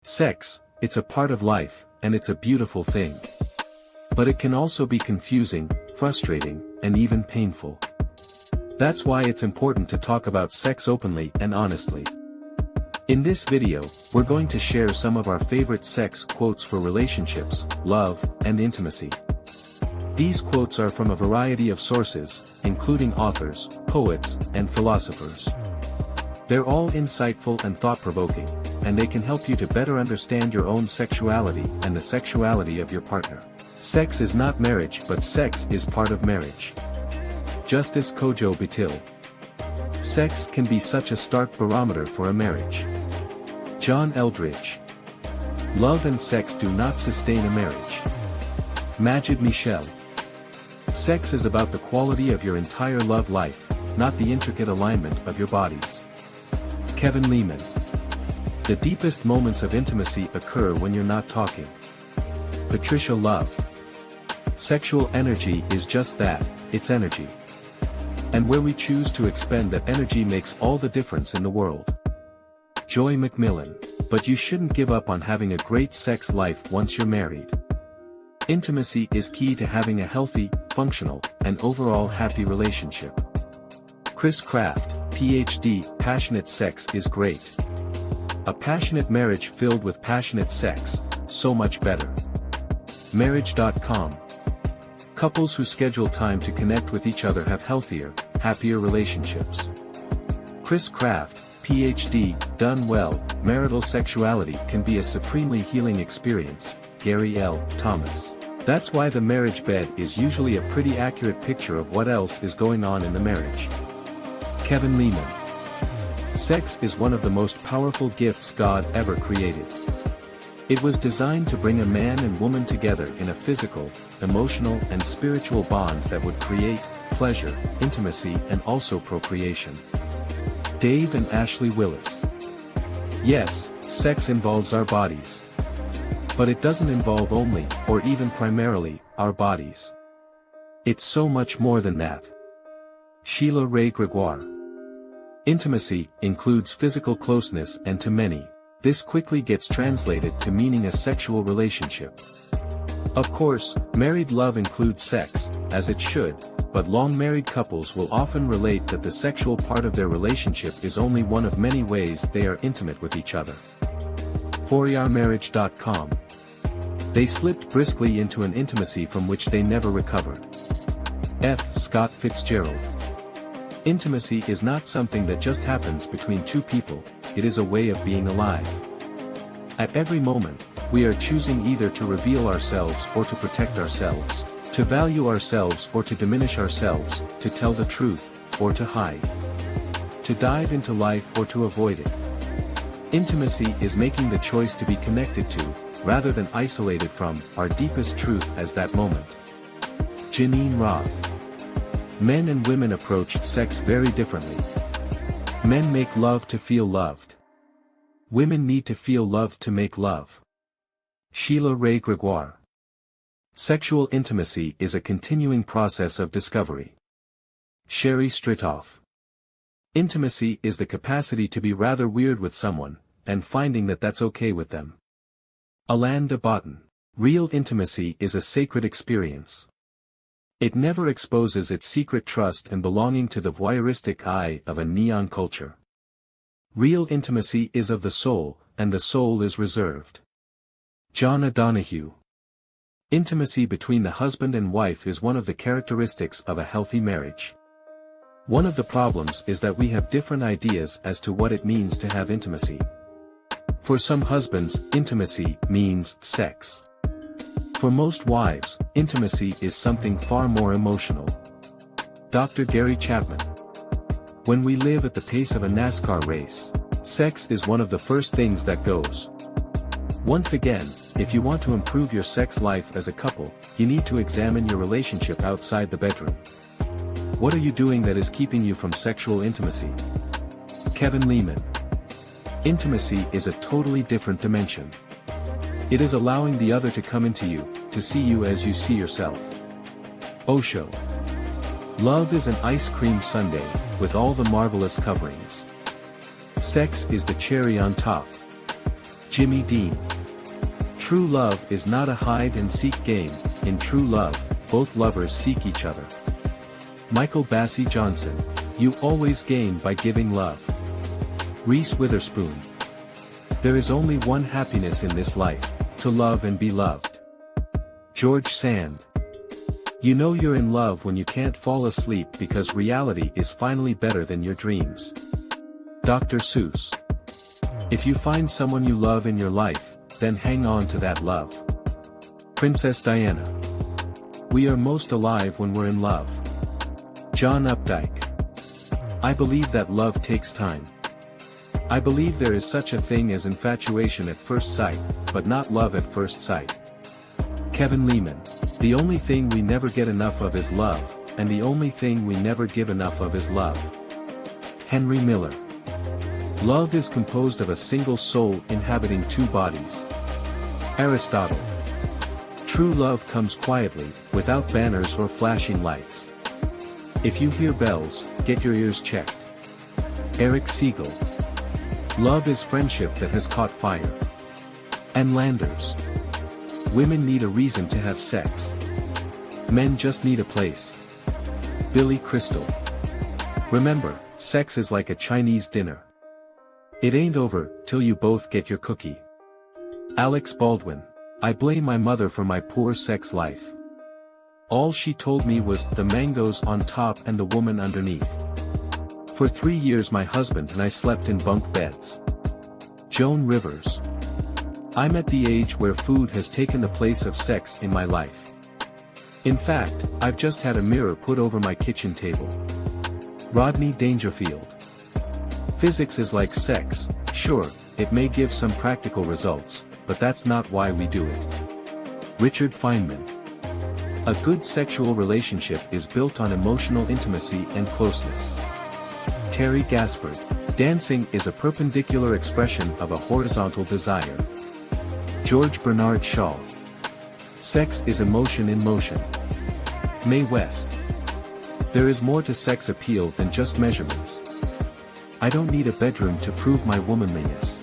Sex, it's a part of life, and it's a beautiful thing. But it can also be confusing, frustrating, and even painful. That's why it's important to talk about sex openly and honestly. In this video, we're going to share some of our favorite sex quotes for relationships, love, and intimacy. These quotes are from a variety of sources, including authors, poets, and philosophers. They're all insightful and thought-provoking, and they can help you to better understand your own sexuality and the sexuality of your partner. Sex is not marriage, but sex is part of marriage. Justice Kojo Batil. Sex can be such a stark barometer for a marriage. John Eldridge. Love and sex do not sustain a marriage. Majid Michel. Sex is about the quality of your entire love life, not the intricate alignment of your bodies. Kevin Lehman. The deepest moments of intimacy occur when you're not talking. Patricia Love. Sexual energy is just that, it's energy. And where we choose to expend that energy makes all the difference in the world. Joy McMillan. But you shouldn't give up on having a great sex life once you're married. Intimacy is key to having a healthy, functional, and overall happy relationship. Chris Kraft, PhD, passionate sex is great. A passionate marriage filled with passionate sex, so much better. Marriage.com. Couples who schedule time to connect with each other have healthier, happier relationships. Chris Kraft, PhD, done well, marital sexuality can be a supremely healing experience. Gary L. Thomas. That's why the marriage bed is usually a pretty accurate picture of what else is going on in the marriage. Kevin Lehman. Sex is one of the most powerful gifts God ever created. It was designed to bring a man and woman together in a physical, emotional, and spiritual bond that would create pleasure, intimacy, and also procreation. Dave and Ashley Willis. Yes, sex involves our bodies. But it doesn't involve only, or even primarily, our bodies. It's so much more than that. Sheila Ray Gregoire. Intimacy includes physical closeness, and to many, this quickly gets translated to meaning a sexual relationship. Of course, married love includes sex, as it should, but long-married couples will often relate that the sexual part of their relationship is only one of many ways they are intimate with each other. ForYourMarriage.com. They slipped briskly into an intimacy from which they never recovered. F. Scott Fitzgerald. Intimacy is not something that just happens between two people, it is a way of being alive. At every moment, we are choosing either to reveal ourselves or to protect ourselves, to value ourselves or to diminish ourselves, to tell the truth, or to hide. To dive into life or to avoid it. Intimacy is making the choice to be connected to, rather than isolated from, our deepest truth as that moment. Janine Roth. Men and women approach sex very differently. Men make love to feel loved. Women need to feel loved to make love. Sheila Ray Gregoire. Sexual intimacy is a continuing process of discovery. Sherry Stritoff. Intimacy is the capacity to be rather weird with someone, and finding that that's okay with them. Alain de Botton. Real intimacy is a sacred experience. It never exposes its secret trust and belonging to the voyeuristic eye of a neon culture. Real intimacy is of the soul, and the soul is reserved. John O'Donohue. Intimacy between the husband and wife is one of the characteristics of a healthy marriage. One of the problems is that we have different ideas as to what it means to have intimacy. For some husbands, intimacy means sex. For most wives, intimacy is something far more emotional. Dr. Gary Chapman. When we live at the pace of a NASCAR race, sex is one of the first things that goes. Once again, if you want to improve your sex life as a couple, you need to examine your relationship outside the bedroom. What are you doing that is keeping you from sexual intimacy? Kevin Lehman. Intimacy is a totally different dimension. It is allowing the other to come into you, to see you as you see yourself. Osho. Love is an ice cream sundae, with all the marvelous coverings. Sex is the cherry on top. Jimmy Dean. True love is not a hide-and-seek game. In true love, both lovers seek each other. Michael Bassey Johnson. You always gain by giving love. Reese Witherspoon. There is only one happiness in this life, to love and be loved. George Sand. You know you're in love when you can't fall asleep because reality is finally better than your dreams. Dr. Seuss. If you find someone you love in your life, then hang on to that love. Princess Diana. We are most alive when we're in love. John Updike. I believe that love takes time. I believe there is such a thing as infatuation at first sight, but not love at first sight. Kevin Lehman. The only thing we never get enough of is love, and the only thing we never give enough of is love. Henry Miller. Love is composed of a single soul inhabiting two bodies. Aristotle. True love comes quietly, without banners or flashing lights. If you hear bells, get your ears checked. Eric Siegel. Love is friendship that has caught fire. Ann Landers. Women need a reason to have sex. Men just need a place. Billy Crystal. Remember, sex is like a Chinese dinner. It ain't over till you both get your cookie. Alex Baldwin. I blame my mother for my poor sex life. All she told me was the mangoes on top and the woman underneath. For 3 years my husband and I slept in bunk beds. Joan Rivers. I'm at the age where food has taken the place of sex in my life. In fact, I've just had a mirror put over my kitchen table. Rodney Dangerfield. Physics is like sex, sure, it may give some practical results, but that's not why we do it. Richard Feynman. A good sexual relationship is built on emotional intimacy and closeness. Terry Gaspard. Dancing is a perpendicular expression of a horizontal desire. George Bernard Shaw. Sex is emotion in motion. Mae West. There is more to sex appeal than just measurements. I don't need a bedroom to prove my womanliness.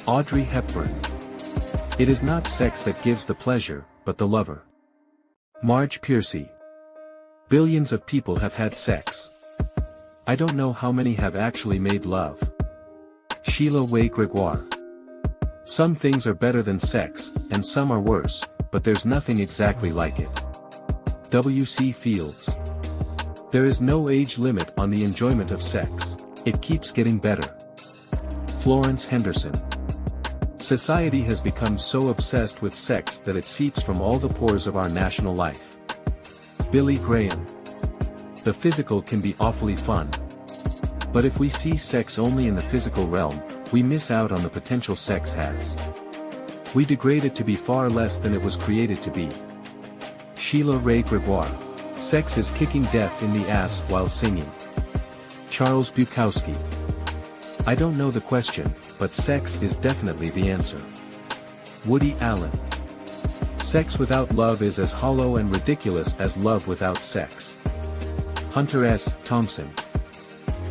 Audrey Hepburn. It is not sex that gives the pleasure, but the lover. Marge Piercy. Billions of people have had sex. I don't know how many have actually made love. Sheila Way Gregoire. Some things are better than sex, and some are worse, but there's nothing exactly like it. W.C. Fields. There is no age limit on the enjoyment of sex. It keeps getting better. Florence Henderson. Society has become so obsessed with sex that it seeps from all the pores of our national life. Billy Graham. The physical can be awfully fun. But if we see sex only in the physical realm, we miss out on the potential sex has. We degrade it to be far less than it was created to be. Sheila Ray Gregoire. Sex is kicking death in the ass while singing. Charles Bukowski. I don't know the question, but sex is definitely the answer. Woody Allen. Sex without love is as hollow and ridiculous as love without sex. Hunter S. Thompson.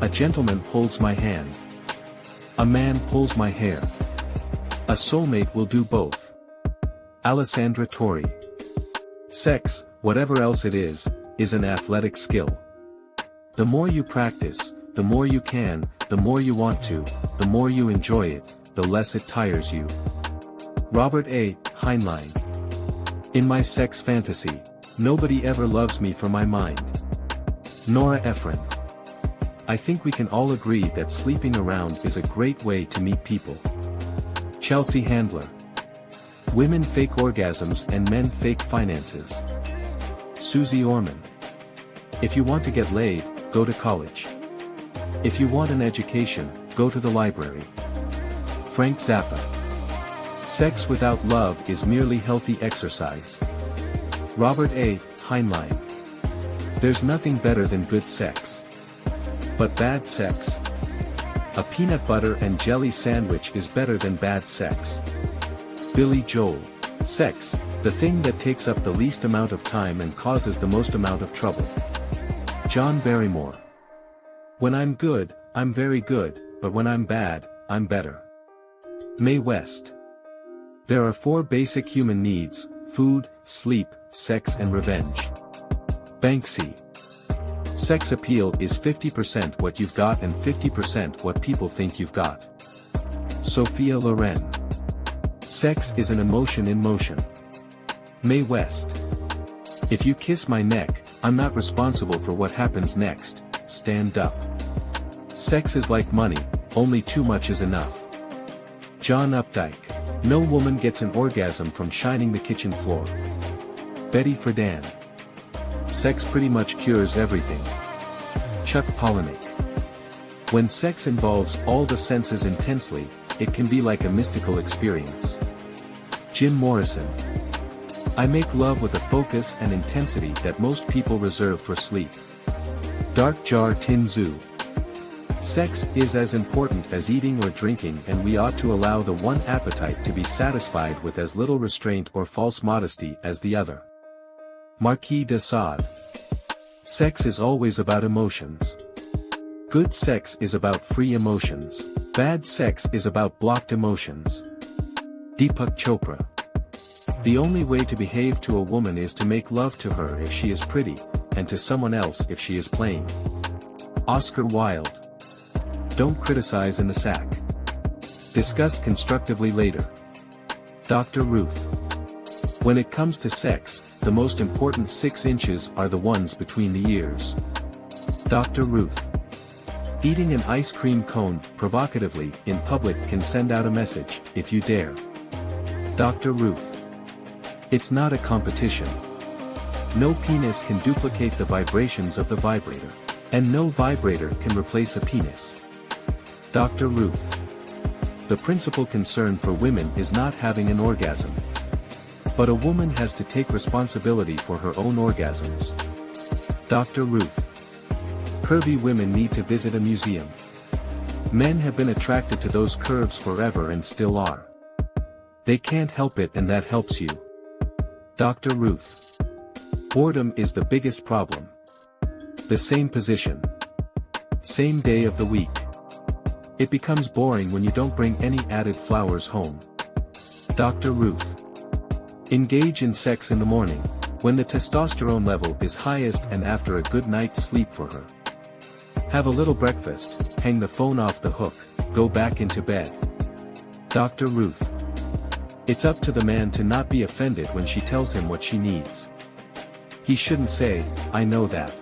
A gentleman holds my hand. A man pulls my hair. A soulmate will do both. Alessandra Torre. Sex, whatever else it is an athletic skill. The more you practice, the more you can, the more you want to, the more you enjoy it, the less it tires you. Robert A. Heinlein. In my sex fantasy, nobody ever loves me for my mind. Nora Ephron. I think we can all agree that sleeping around is a great way to meet people. Chelsea Handler. Women fake orgasms and men fake finances. Susie Orman. If you want to get laid, go to college. If you want an education, go to the library. Frank Zappa. Sex without love is merely healthy exercise. Robert A. Heinlein. There's nothing better than good sex. But bad sex? A peanut butter and jelly sandwich is better than bad sex. Billy Joel. Sex, the thing that takes up the least amount of time and causes the most amount of trouble. John Barrymore. When I'm good, I'm very good, but when I'm bad, I'm better. Mae West. There are 4 basic human needs: food, sleep, sex and revenge. Banksy. Sex appeal is 50% what you've got and 50% what people think you've got. Sophia Loren. Sex is an emotion in motion. Mae West. If you kiss my neck, I'm not responsible for what happens next. Stand up. Sex is like money, only too much is enough. John Updike. No woman gets an orgasm from shining the kitchen floor. Betty Friedan. Sex pretty much cures everything. Chuck Palahniuk. When sex involves all the senses intensely, it can be like a mystical experience. Jim Morrison. I make love with a focus and intensity that most people reserve for sleep. Dark Jar Tin Zoo. Sex is as important as eating or drinking, and we ought to allow the one appetite to be satisfied with as little restraint or false modesty as the other. Marquis de Sade. Sex is always about emotions. Good sex is about free emotions. Bad sex is about blocked emotions. Deepak Chopra. The only way to behave to a woman is to make love to her if she is pretty, and to someone else if she is plain. Oscar Wilde. Don't criticize in the sack. Discuss constructively later. Dr. Ruth. When it comes to sex, the most important 6 inches are the ones between the ears. Dr. Ruth. Eating an ice cream cone provocatively in public can send out a message, if you dare. Dr. Ruth. It's not a competition. No penis can duplicate the vibrations of the vibrator. And no vibrator can replace a penis. Dr. Ruth. The principal concern for women is not having an orgasm. But a woman has to take responsibility for her own orgasms. Dr. Ruth. Curvy women need to visit a museum. Men have been attracted to those curves forever and still are. They can't help it, and that helps you. Dr. Ruth. Boredom is the biggest problem. The same position. Same day of the week. It becomes boring when you don't bring any added flowers home. Dr. Ruth. Engage in sex in the morning, when the testosterone level is highest and after a good night's sleep for her. Have a little breakfast, hang the phone off the hook, go back into bed. Dr. Ruth. It's up to the man to not be offended when she tells him what she needs. He shouldn't say, I know that.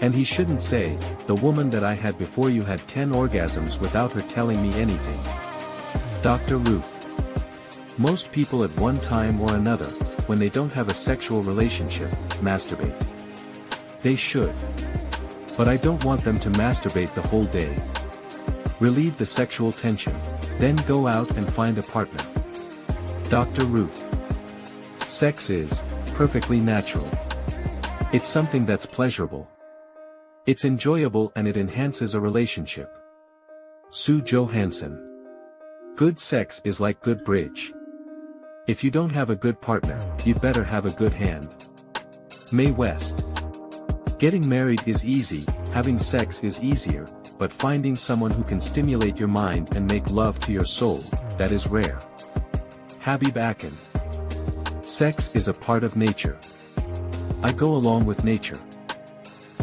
And he shouldn't say, the woman that I had before you had 10 orgasms without her telling me anything. Dr. Ruth. Most people at one time or another, when they don't have a sexual relationship, masturbate. They should. But I don't want them to masturbate the whole day. Relieve the sexual tension, then go out and find a partner. Dr. Ruth. Sex is perfectly natural. It's something that's pleasurable. It's enjoyable and it enhances a relationship. Sue Johansson. Good sex is like good bridge. If you don't have a good partner, you'd better have a good hand. Mae West. Getting married is easy, having sex is easier, but finding someone who can stimulate your mind and make love to your soul, that is rare. Habib Akin. Sex is a part of nature. I go along with nature.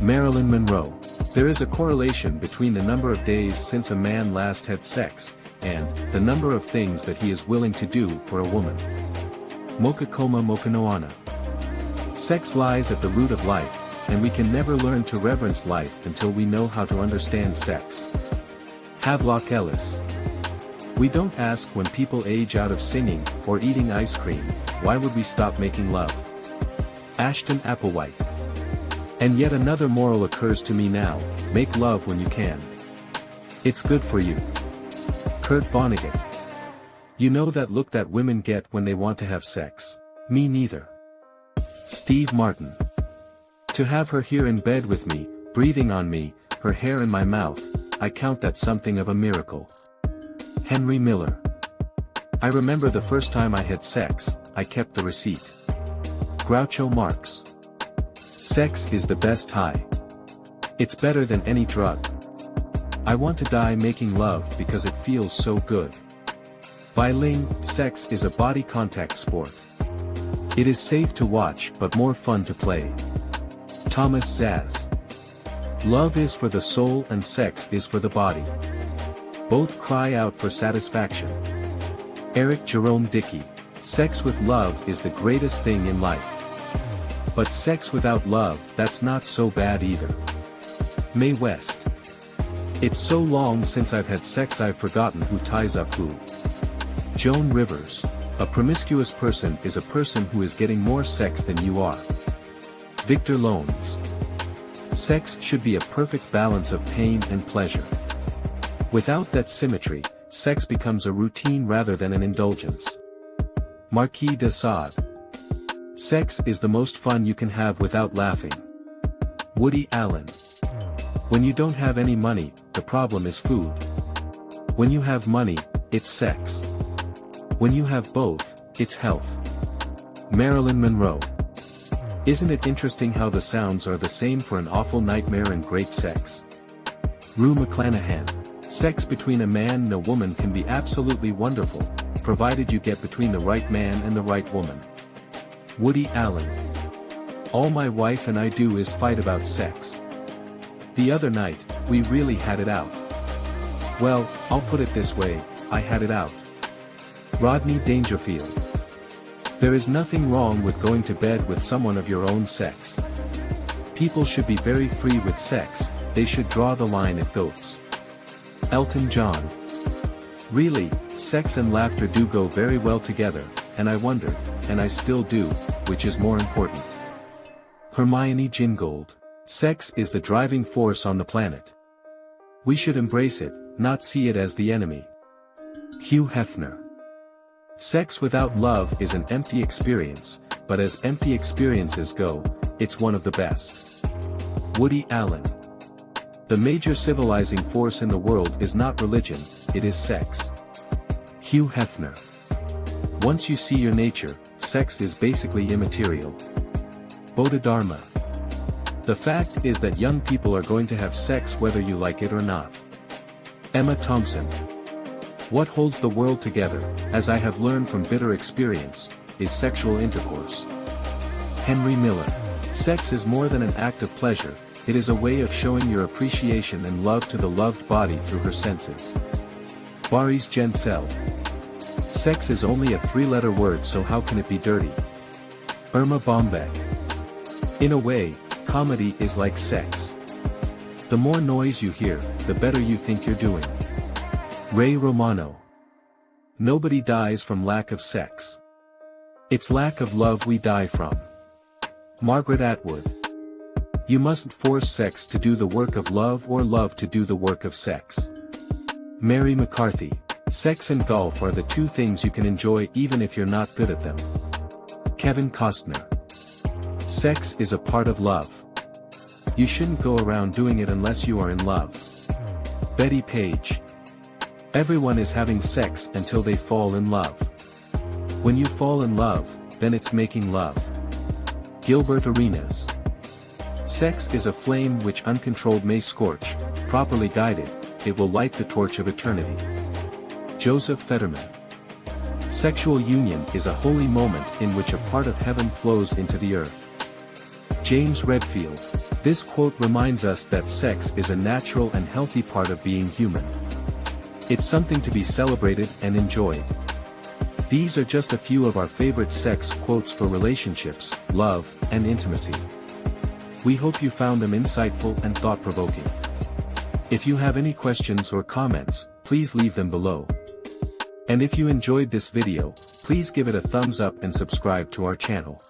Marilyn Monroe. There is a correlation between the number of days since a man last had sex, and the number of things that he is willing to do for a woman. Mokakoma Mokanoana. Sex lies at the root of life, and we can never learn to reverence life until we know how to understand sex. Havelock Ellis. We don't ask when people age out of singing, or eating ice cream, why would we stop making love? Ashton Applewhite. And yet another moral occurs to me now, make love when you can. It's good for you. Kurt Vonnegut. You know that look that women get when they want to have sex? Me neither. Steve Martin. To have her here in bed with me, breathing on me, her hair in my mouth, I count that something of a miracle. Henry Miller. I remember the first time I had sex, I kept the receipt. Groucho Marx. Sex is the best high. It's better than any drug. I want to die making love because it feels so good. By Ling, sex is a body contact sport. It is safe to watch but more fun to play. Thomas Zaz. Love is for the soul and sex is for the body. Both cry out for satisfaction. Eric Jerome Dickey. Sex with love is the greatest thing in life. But sex without love, that's not so bad either. Mae West. It's so long since I've had sex I've forgotten who ties up who. Joan Rivers. A promiscuous person is a person who is getting more sex than you are. Victor Loans. Sex should be a perfect balance of pain and pleasure. Without that symmetry, sex becomes a routine rather than an indulgence. Marquis de Sade. Sex is the most fun you can have without laughing. Woody Allen. When you don't have any money, the problem is food. When you have money, it's sex. When you have both, it's health. Marilyn Monroe. Isn't it interesting how the sounds are the same for an awful nightmare and great sex? Rue McClanahan. Sex between a man and a woman can be absolutely wonderful, provided you get between the right man and the right woman. Woody Allen. All my wife and I do is fight about sex. The other night, we really had it out. Well, I'll put it this way, I had it out. Rodney Dangerfield. There is nothing wrong with going to bed with someone of your own sex. People should be very free with sex, they should draw the line at goats. Elton John. Really, sex and laughter do go very well together, and I wondered, and I still do, which is more important. Hermione Gingold. Sex is the driving force on the planet. We should embrace it, not see it as the enemy. Hugh Hefner. Sex without love is an empty experience, but as empty experiences go, it's one of the best. Woody Allen. The major civilizing force in the world is not religion, it is sex. Hugh Hefner. Once you see your nature, sex is basically immaterial. Bodhidharma. The fact is that young people are going to have sex whether you like it or not. Emma Thompson. What holds the world together, as I have learned from bitter experience, is sexual intercourse. Henry Miller. Sex is more than an act of pleasure, it is a way of showing your appreciation and love to the loved body through her senses. Boris Gensel. Sex is only a 3-letter word, so how can it be dirty? Irma Bombeck. In a way, comedy is like sex. The more noise you hear, the better you think you're doing. Ray Romano. Nobody dies from lack of sex. It's lack of love we die from. Margaret Atwood. You mustn't force sex to do the work of love or love to do the work of sex. Mary McCarthy. Sex and golf are the two things you can enjoy even if you're not good at them. Kevin Costner. Sex is a part of love. You shouldn't go around doing it unless you are in love. Betty Page. Everyone is having sex until they fall in love. When you fall in love, then it's making love. Gilbert Arenas. Sex is a flame which uncontrolled may scorch, properly guided, it will light the torch of eternity. Joseph Fetterman. Sexual union is a holy moment in which a part of heaven flows into the earth. James Redfield. This quote reminds us that sex is a natural and healthy part of being human. It's something to be celebrated and enjoyed. These are just a few of our favorite sex quotes for relationships, love, and intimacy. We hope you found them insightful and thought-provoking. If you have any questions or comments, please leave them below. And if you enjoyed this video, please give it a thumbs up and subscribe to our channel.